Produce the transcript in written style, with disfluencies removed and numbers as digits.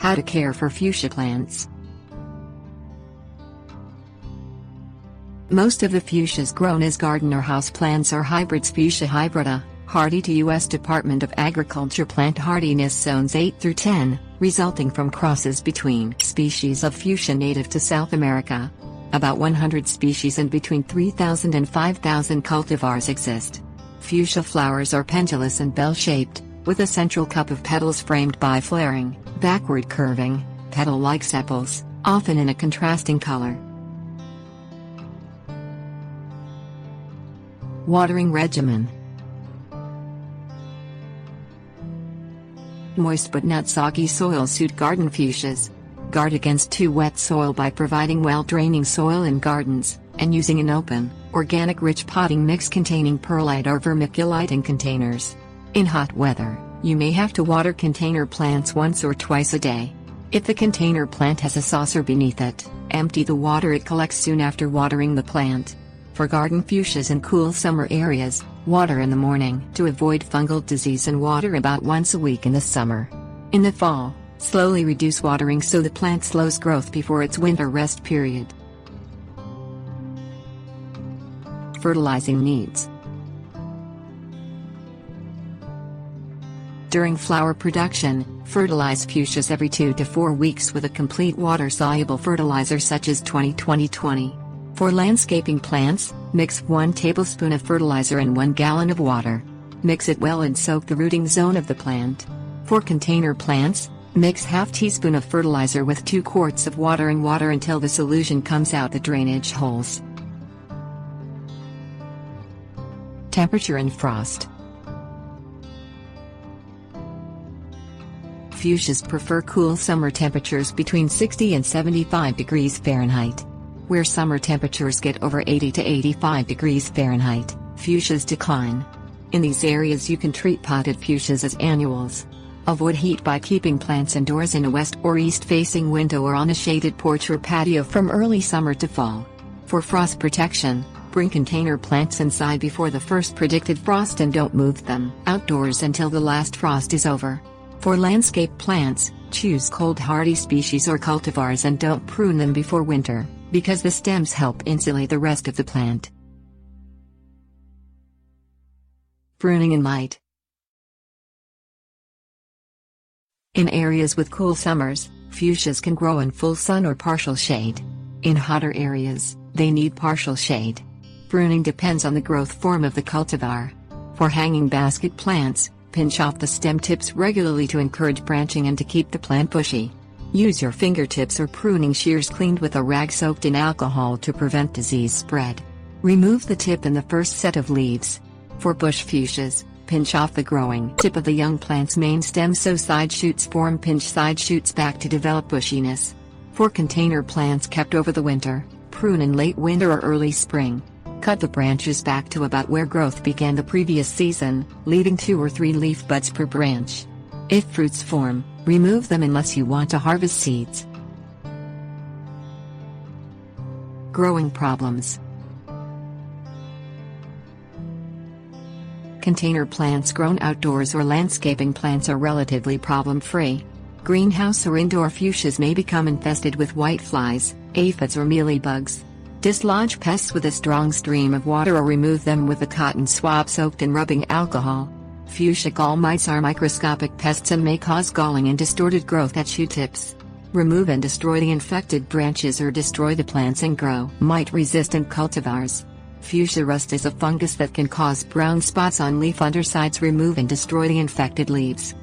How to care for fuchsia plants. Most of the fuchsias grown as garden or house plants are hybrids. Fuchsia hybrida, hardy to U.S. Department of Agriculture plant hardiness zones 8 through 10, resulting from crosses between species of fuchsia native to South America. About 100 species and between 3,000 and 5,000 cultivars exist. Fuchsia flowers are pendulous and bell-shaped, with a central cup of petals framed by flaring, backward curving, petal-like sepals, often in a contrasting color. Watering regimen. Moist but not soggy soils suit garden fuchsias. Guard against too wet soil by providing well-draining soil in gardens, and using an open, organic rich potting mix containing perlite or vermiculite in containers. In hot weather, you may have to water container plants once or twice a day. If the container plant has a saucer beneath it, empty the water it collects soon after watering the plant. For garden fuchsias in cool summer areas, water in the morning to avoid fungal disease and water about once a week in the summer. In the fall, slowly reduce watering so the plant slows growth before its winter rest period. Fertilizing needs. During flower production, fertilize fuchsias every 2 to 4 weeks with a complete water-soluble fertilizer such as 20-20-20. For landscaping plants, mix 1 tablespoon of fertilizer in 1 gallon of water. Mix it well and soak the rooting zone of the plant. For container plants, mix half teaspoon of fertilizer with 2 quarts of water until the solution comes out the drainage holes. Temperature and frost. Fuchsias prefer cool summer temperatures between 60 and 75 degrees Fahrenheit. Where summer temperatures get over 80 to 85 degrees Fahrenheit, fuchsias decline. In these areas you can treat potted fuchsias as annuals. Avoid heat by keeping plants indoors in a west or east-facing window or on a shaded porch or patio from early summer to fall. For frost protection, bring container plants inside before the first predicted frost and don't move them outdoors until the last frost is over. For landscape plants, choose cold hardy species or cultivars and don't prune them before winter, because the stems help insulate the rest of the plant. Pruning and light. In areas with cool summers, fuchsias can grow in full sun or partial shade. In hotter areas, they need partial shade. Pruning depends on the growth form of the cultivar. For hanging basket plants, pinch off the stem tips regularly to encourage branching and to keep the plant bushy. Use your fingertips or pruning shears cleaned with a rag soaked in alcohol to prevent disease spread. Remove the tip in the first set of leaves. For bush fuchsias, pinch off the growing tip of the young plant's main stem so side shoots form. Pinch side shoots back to develop bushiness. For container plants kept over the winter, prune in late winter or early spring. Cut the branches back to about where growth began the previous season, leaving 2 or 3 leaf buds per branch. If fruits form, remove them unless you want to harvest seeds. Growing problems. Container plants grown outdoors or landscaping plants are relatively problem-free. Greenhouse or indoor fuchsias may become infested with whiteflies, aphids or mealybugs. Dislodge pests with a strong stream of water or remove them with a cotton swab soaked in rubbing alcohol. Fuchsia gall mites are microscopic pests and may cause galling and distorted growth at shoot tips. Remove and destroy the infected branches or destroy the plants and grow mite-resistant cultivars. Fuchsia rust is a fungus that can cause brown spots on leaf undersides. Remove and destroy the infected leaves.